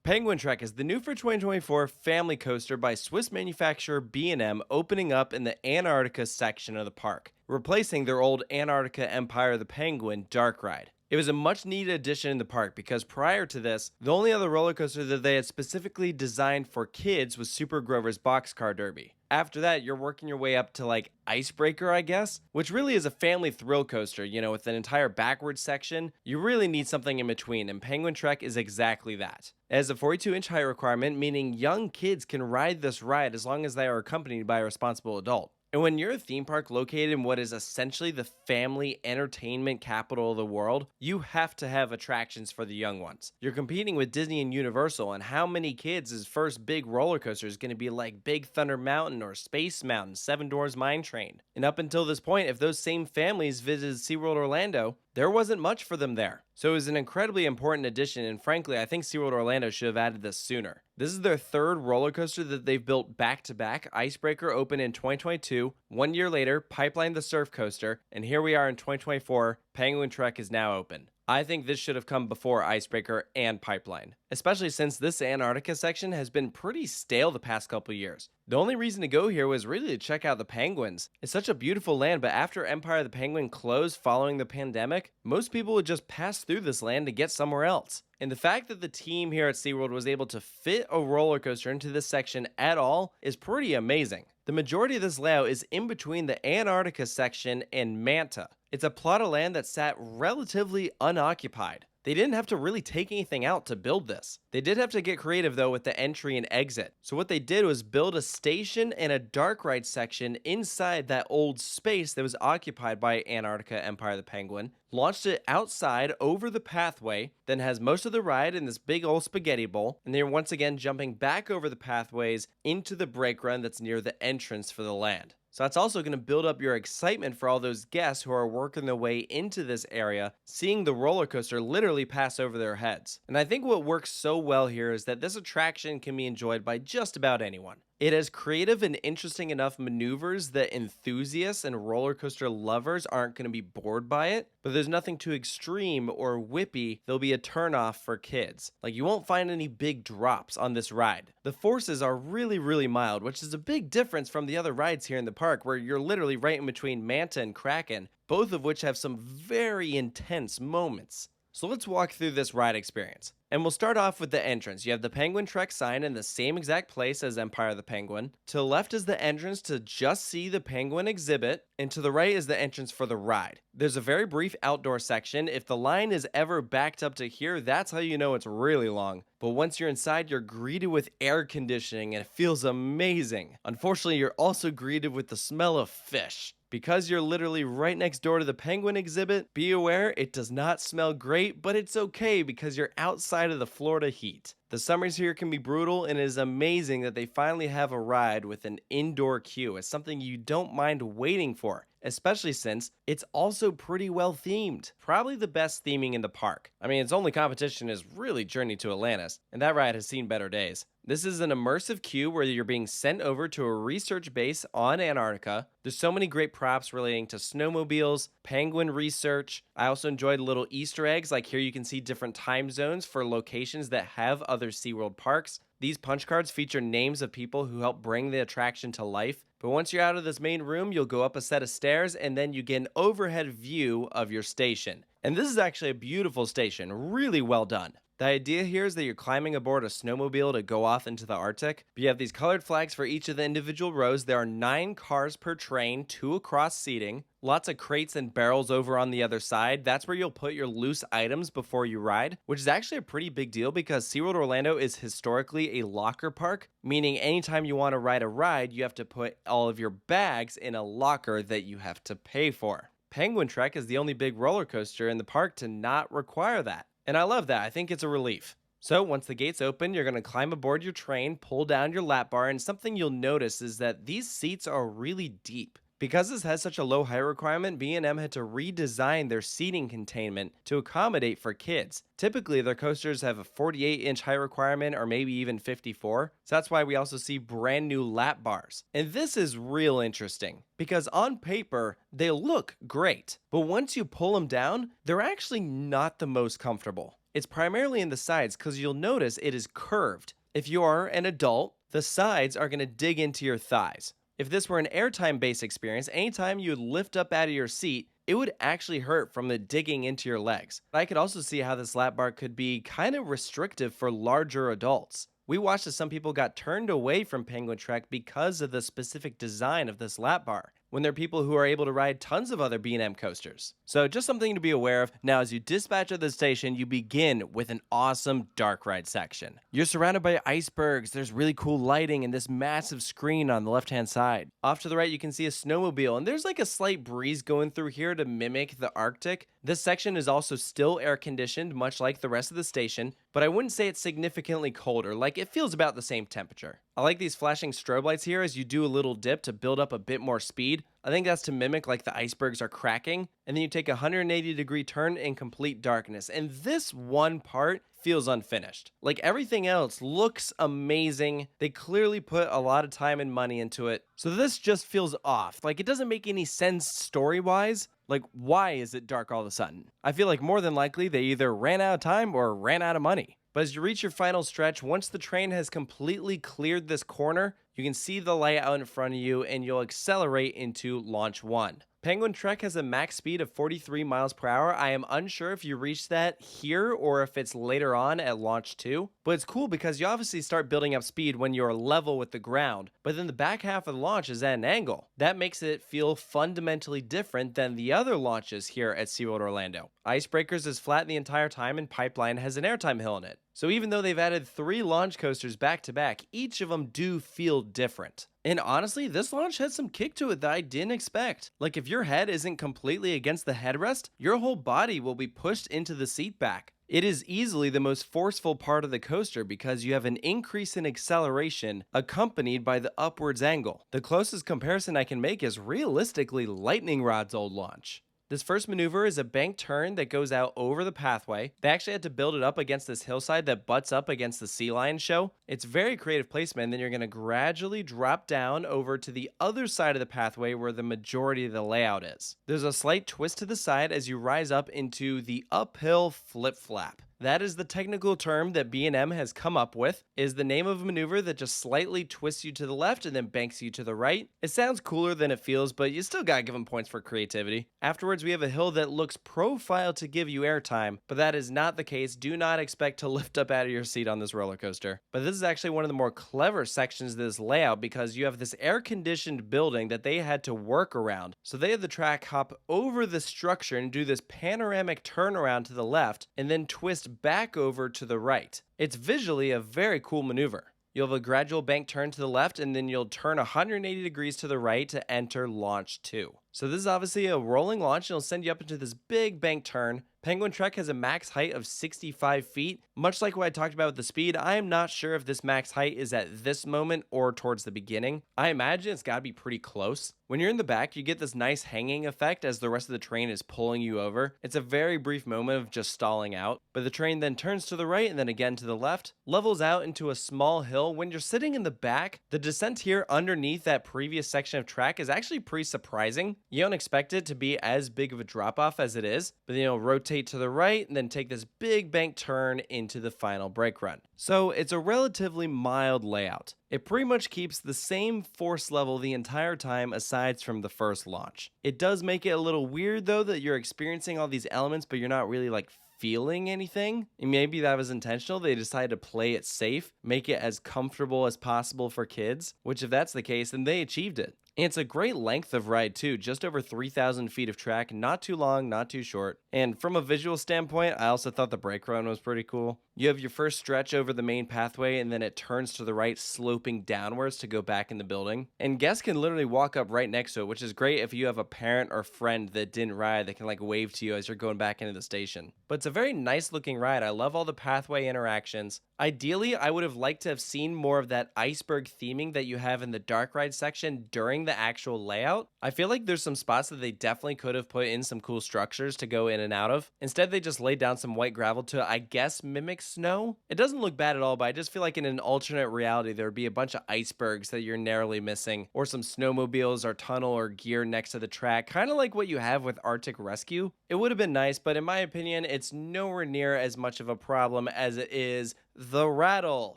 Penguin Trek is the new for 2024 family coaster by Swiss manufacturer B&M, opening up in the Antarctica section of the park, replacing their old Antarctica Empire of the Penguin dark ride. It was a much needed addition in the park because prior to this, the only other roller coaster that they had specifically designed for kids was Super Grover's Boxcar Derby. After that, you're working your way up to like Icebreaker, I guess, which really is a family thrill coaster, with an entire backwards section. You really need something in between, and Penguin Trek is exactly that. It has a 42-inch height requirement, meaning young kids can ride this ride as long as they are accompanied by a responsible adult. And when you're a theme park located in what is essentially the family entertainment capital of the world, you have to have attractions for the young ones. You're competing with Disney and Universal, and how many kids' first big roller coaster is going to be like Big Thunder Mountain or Space Mountain, Seven Dwarfs Mine Train? And up until this point, if those same families visited SeaWorld Orlando, there wasn't much for them there. So it was an incredibly important addition, and frankly, I think SeaWorld Orlando should have added this sooner. This is their third roller coaster that they've built back-to-back. Icebreaker opened in 2022, 1 year later, Pipeline the Surf Coaster, and here we are in 2024, Penguin Trek is now open. I think this should have come before Icebreaker and Pipeline, especially since this Antarctica section has been pretty stale the past couple years. The only reason to go here was really to check out the penguins. It's such a beautiful land, but after Empire of the Penguin closed following the pandemic, most people would just pass through this land to get somewhere else. And the fact that the team here at SeaWorld was able to fit a roller coaster into this section at all is pretty amazing. The majority of this layout is in between the Antarctica section and Manta. It's a plot of land that sat relatively unoccupied. They didn't have to really take anything out to build this. They did have to get creative though with the entry and exit. So what they did was build a station and a dark ride section inside that old space that was occupied by Antarctica Empire of the Penguin, launched it outside over the pathway, then has most of the ride in this big old spaghetti bowl, and they're once again jumping back over the pathways into the brake run that's near the entrance for the land. So that's also going to build up your excitement for all those guests who are working their way into this area, seeing the roller coaster literally pass over their heads. And I think what works so well here is that this attraction can be enjoyed by just about anyone. It has creative and interesting enough maneuvers that enthusiasts and roller coaster lovers aren't going to be bored by it, but there's nothing too extreme or whippy that'll be a turnoff for kids. Like, you won't find any big drops on this ride. The forces are really mild, which is a big difference from the other rides here in the park where you're literally right in between Manta and Kraken, both of which have some very intense moments. So let's walk through this ride experience. And we'll start off with the entrance. You have the Penguin Trek sign in the same exact place as Empire of the Penguin. To the left is the entrance to just see the penguin exhibit, and to the right is the entrance for the ride. There's a very brief outdoor section. If the line is ever backed up to here, that's how you know it's really long. But once you're inside, you're greeted with air conditioning and it feels amazing. Unfortunately, you're also greeted with the smell of fish. Because you're literally right next door to the penguin exhibit, be aware it does not smell great, but it's okay because you're outside of the Florida heat. The summers here can be brutal, and it is amazing that they finally have a ride with an indoor queue. It's something you don't mind waiting for, especially since it's also pretty well themed. Probably the best theming in the park. I mean, its only competition is really Journey to Atlantis, and that ride has seen better days. This is an immersive queue where you're being sent over to a research base on Antarctica. There's so many great props relating to snowmobiles, penguin research. I also enjoyed little Easter eggs, like here you can see different time zones for locations that have other SeaWorld parks. These punch cards feature names of people who help bring the attraction to life. But once you're out of this main room, you'll go up a set of stairs and then you get an overhead view of your station. And this is actually a beautiful station, really well done. The idea here is that you're climbing aboard a snowmobile to go off into the Arctic. But you have these colored flags for each of the individual rows. There are 9 cars per train, 2 across seating. Lots of crates and barrels over on the other side. That's where you'll put your loose items before you ride, which is actually a pretty big deal because SeaWorld Orlando is historically a locker park, meaning anytime you want to ride a ride, you have to put all of your bags in a locker that you have to pay for. Penguin Trek is the only big roller coaster in the park to not require that. And I love that. I think it's a relief. So once the gates open, you're going to climb aboard your train, pull down your lap bar, and something you'll notice is that these seats are really deep. Because this has such a low height requirement, B&M had to redesign their seating containment to accommodate for kids. Typically, their coasters have a 48-inch height requirement or maybe even 54, so that's why we also see brand new lap bars. And this is real interesting, because on paper, they look great, but once you pull them down, they're actually not the most comfortable. It's primarily in the sides because you'll notice it is curved. If you are an adult, the sides are going to dig into your thighs. If this were an airtime based experience, anytime you would lift up out of your seat, it would actually hurt from the digging into your legs. I could also see how this lap bar could be kind of restrictive for larger adults. We watched as some people got turned away from Penguin Trek because of the specific design of this lap bar, when there are people who are able to ride tons of other B&M coasters. So just something to be aware of. Now, as you dispatch at the station, you begin with an awesome dark ride section. You're surrounded by icebergs, there's really cool lighting, and this massive screen on the left-hand side. Off to the right, you can see a snowmobile, and there's like a slight breeze going through here to mimic the Arctic. This section is also still air-conditioned, much like the rest of the station, but I wouldn't say it's significantly colder, like it feels about the same temperature. I like these flashing strobe lights here as you do a little dip to build up a bit more speed. I think that's to mimic like the icebergs are cracking, and then you take a 180-degree turn in complete darkness, and this one part feels unfinished. Like everything else looks amazing. They clearly put a lot of time and money into it, so this just feels off. Like it doesn't make any sense story-wise. Like, why is it dark all of a sudden? I feel like more than likely they either ran out of time or ran out of money. But as you reach your final stretch, once the train has completely cleared this corner, you can see the light out in front of you and you'll accelerate into Launch 1. Penguin Trek has a max speed of 43 miles per hour. I am unsure if you reach that here or if it's later on at Launch 2. But it's cool because you obviously start building up speed when you're level with the ground, but then the back half of the launch is at an angle. That makes it feel fundamentally different than the other launches here at SeaWorld Orlando. Icebreakers is flat the entire time and Pipeline has an airtime hill in it. So even though they've added 3 launch coasters back to back, each of them do feel different. And honestly, this launch had some kick to it that I didn't expect. Like if your head isn't completely against the headrest, your whole body will be pushed into the seat back. It is easily the most forceful part of the coaster because you have an increase in acceleration accompanied by the upwards angle. The closest comparison I can make is realistically Lightning Rod's old launch. This first maneuver is a bank turn that goes out over the pathway. They actually had to build it up against this hillside that butts up against the sea lion show. It's very creative placement, and then you're going to gradually drop down over to the other side of the pathway where the majority of the layout is. There's a slight twist to the side as you rise up into the uphill flip-flap. That is the technical term that B&M has come up with, is the name of a maneuver that just slightly twists you to the left and then banks you to the right. It sounds cooler than it feels, but you still gotta give them points for creativity. Afterwards, we have a hill that looks profiled to give you airtime, but that is not the case. Do not expect to lift up out of your seat on this roller coaster. But this is actually one of the more clever sections of this layout because you have this air-conditioned building that they had to work around. So they had the track hop over the structure and do this panoramic turnaround to the left and then twist back over to the right. It's visually a very cool maneuver. You'll have a gradual bank turn to the left and then you'll turn 180 degrees to the right to enter Launch 2. So this is obviously a rolling launch and it'll send you up into this big bank turn. Penguin Trek has a max height of 65 feet. Much like what I talked about with the speed, I am not sure if this max height is at this moment or towards the beginning. I imagine it's got to be pretty close. When you're in the back, you get this nice hanging effect as the rest of the train is pulling you over. It's a very brief moment of just stalling out, but the train then turns to the right and then again to the left, levels out into a small hill. When you're sitting in the back, the descent here underneath that previous section of track is actually pretty surprising. You don't expect it to be as big of a drop off as it is, but then you'll rotate to the right and then take this big bank turn into the final brake run. So it's a relatively mild layout. It pretty much keeps the same force level the entire time aside from the first launch. It does make it a little weird though that you're experiencing all these elements but you're not really like feeling anything. And maybe that was intentional. They decided to play it safe, make it as comfortable as possible for kids, which if that's the case, then they achieved it. And it's a great length of ride too, just over 3,000 feet of track, not too long, not too short. And from a visual standpoint, I also thought the brake run was pretty cool. You have your first stretch over the main pathway and then it turns to the right, sloping downwards to go back in the building. And guests can literally walk up right next to it, which is great if you have a parent or friend that didn't ride that can like wave to you as you're going back into the station. But it's a very nice looking ride. I love all the pathway interactions. Ideally, I would have liked to have seen more of that iceberg theming that you have in the dark ride section during the actual layout. I feel like there's some spots that they definitely could have put in some cool structures to go in and out of. Instead, they just laid down some white gravel to, I guess, mimic snow. It doesn't look bad at all, but I just feel like in an alternate reality, there would be a bunch of icebergs that you're narrowly missing, or some snowmobiles or tunnel or gear next to the track, kind of like what you have with Arctic Rescue. It would have been nice, but in my opinion, it's nowhere near as much of a problem as it is the rattle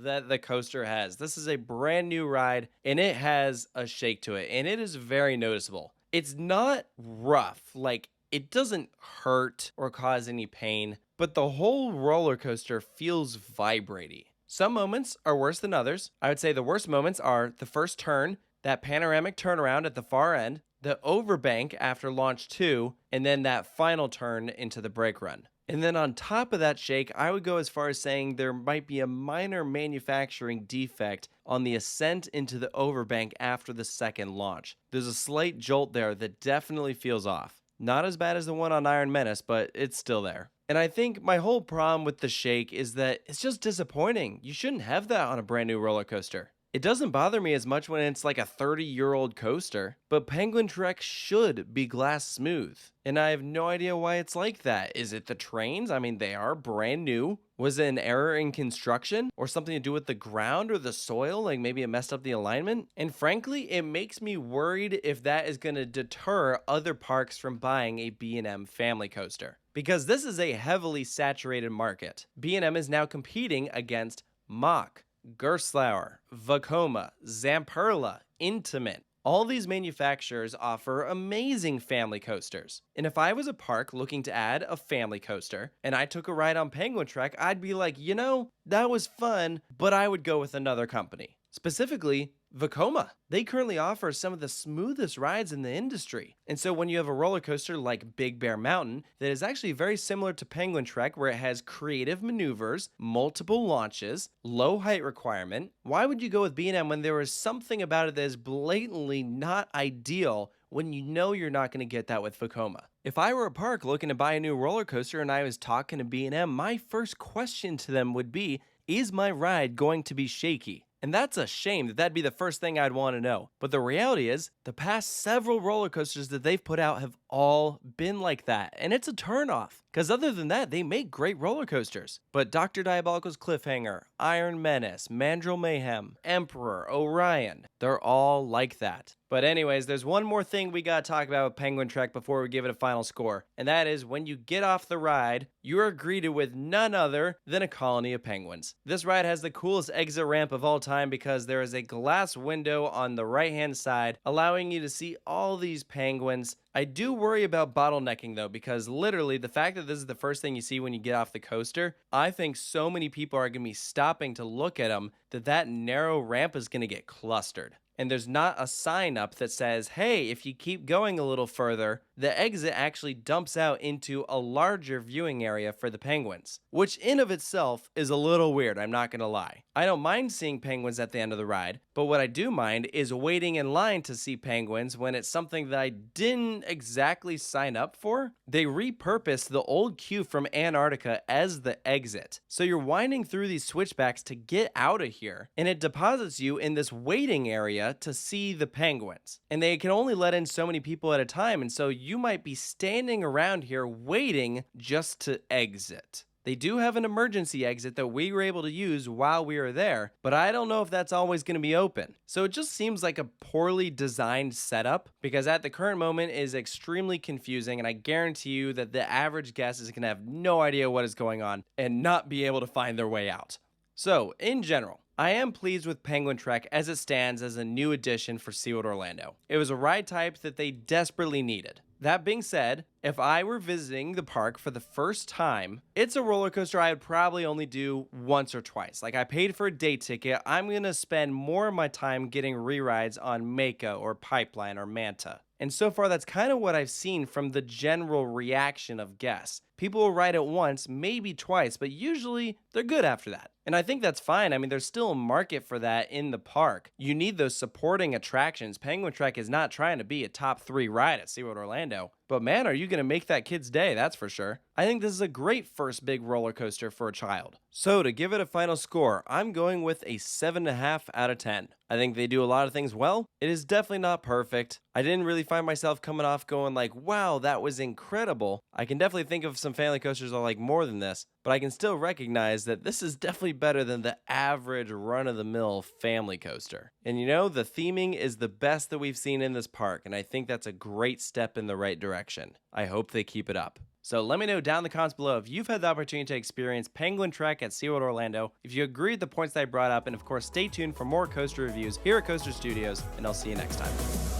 that the coaster has. This is a brand new ride and it has a shake to it, and it is very noticeable. It's not rough, like it doesn't hurt or cause any pain, but the whole roller coaster feels vibrating. Some moments are worse than others. I would say the worst moments are the first turn, that panoramic turnaround at the far end, the overbank after launch 2, and then that final turn into the brake run. And then on top of that shake, I would go as far as saying there might be a minor manufacturing defect on the ascent into the overbank after the second launch. There's a slight jolt there that definitely feels off. Not as bad as the one on Iron Menace, but it's still there. And I think my whole problem with the shake is that it's just disappointing. You shouldn't have that on a brand new roller coaster. It doesn't bother me as much when it's like a 30-year-old coaster, but Penguin Trek should be glass smooth. And I have no idea why it's like that. Is it the trains? I mean, they are brand new. Was it an error in construction or something to do with the ground or the soil? Like maybe it messed up the alignment? And frankly, it makes me worried if that is going to deter other parks from buying a B&M family coaster. Because this is a heavily saturated market. B&M is now competing against Mach, Gerstlauer, Vekoma, Zamperla, Intamin. All these manufacturers offer amazing family coasters. And if I was a park looking to add a family coaster and I took a ride on Penguin Trek, I'd be like, you know, that was fun, but I would go with another company. Specifically, Vekoma. They currently offer some of the smoothest rides in the industry. And so when you have a roller coaster like Big Bear Mountain that is actually very similar to Penguin Trek, where it has creative maneuvers, multiple launches, low height requirement, why would you go with B&M when there is something about it that is blatantly not ideal when you know you're not going to get that with Vekoma? If I were a park looking to buy a new roller coaster and I was talking to B&M, my first question to them would be, is my ride going to be shaky? And that's a shame that that'd be the first thing I'd want to know. But the reality is, the past several roller coasters that they've put out have all been like that. And it's a turnoff. Because other than that, they make great roller coasters. But Dr. Diabolical's Cliffhanger, Iron Menace, Mandrill Mayhem, Emperor, Orion, they're all like that. But anyways, there's one more thing we gotta talk about with Penguin Trek before we give it a final score. And that is when you get off the ride, you are greeted with none other than a colony of penguins. This ride has the coolest exit ramp of all time because there is a glass window on the right-hand side, allowing you to see all these penguins. I do worry about bottlenecking though, because literally the fact that this is the first thing you see when you get off the coaster, I think so many people are going to be stopping to look at them that narrow ramp is going to get clustered. And there's not a sign up that says, hey, if you keep going a little further, the exit actually dumps out into a larger viewing area for the penguins, which in of itself is a little weird, I'm not gonna lie. I don't mind seeing penguins at the end of the ride, but what I do mind is waiting in line to see penguins when it's something that I didn't exactly sign up for. They repurposed the old queue from Antarctica as the exit. So you're winding through these switchbacks to get out of here, and it deposits you in this waiting area to see the penguins. And they can only let in so many people at a time, and so you might be standing around here waiting just to exit. They do have an emergency exit that we were able to use while we were there, but I don't know if that's always going to be open. So it just seems like a poorly designed setup, because at the current moment it is extremely confusing, and I guarantee you that the average guest is going to have no idea what is going on and not be able to find their way out. So, in general, I am pleased with Penguin Trek as it stands as a new addition for SeaWorld Orlando. It was a ride type that they desperately needed. That being said, if I were visiting the park for the first time, it's a roller coaster I would probably only do once or twice. Like, I paid for a day ticket, I'm going to spend more of my time getting re-rides on Maka or Pipeline or Manta. And so far, that's kind of what I've seen from the general reaction of guests. People will ride it once, maybe twice, but usually they're good after that. And I think that's fine. I mean, there's still a market for that in the park. You need those supporting attractions. Penguin Trek is not trying to be a top 3 ride at SeaWorld Orlando. But man, are you going to make that kid's day, that's for sure. I think this is a great first big roller coaster for a child. So to give it a final score, I'm going with a 7.5 out of 10. I think they do a lot of things well. It is definitely not perfect. I didn't really find myself coming off going like, wow, that was incredible. I can definitely think of some family coasters I like more than this, but I can still recognize that this is definitely better than the average run-of-the-mill family coaster. And you know, the theming is the best that we've seen in this park, and I think that's a great step in the right direction. I hope they keep it up. So let me know down in the comments below if you've had the opportunity to experience Penguin Trek at SeaWorld Orlando, if you agree with the points that I brought up, and of course stay tuned for more coaster reviews here at Coaster Studios, and I'll see you next time.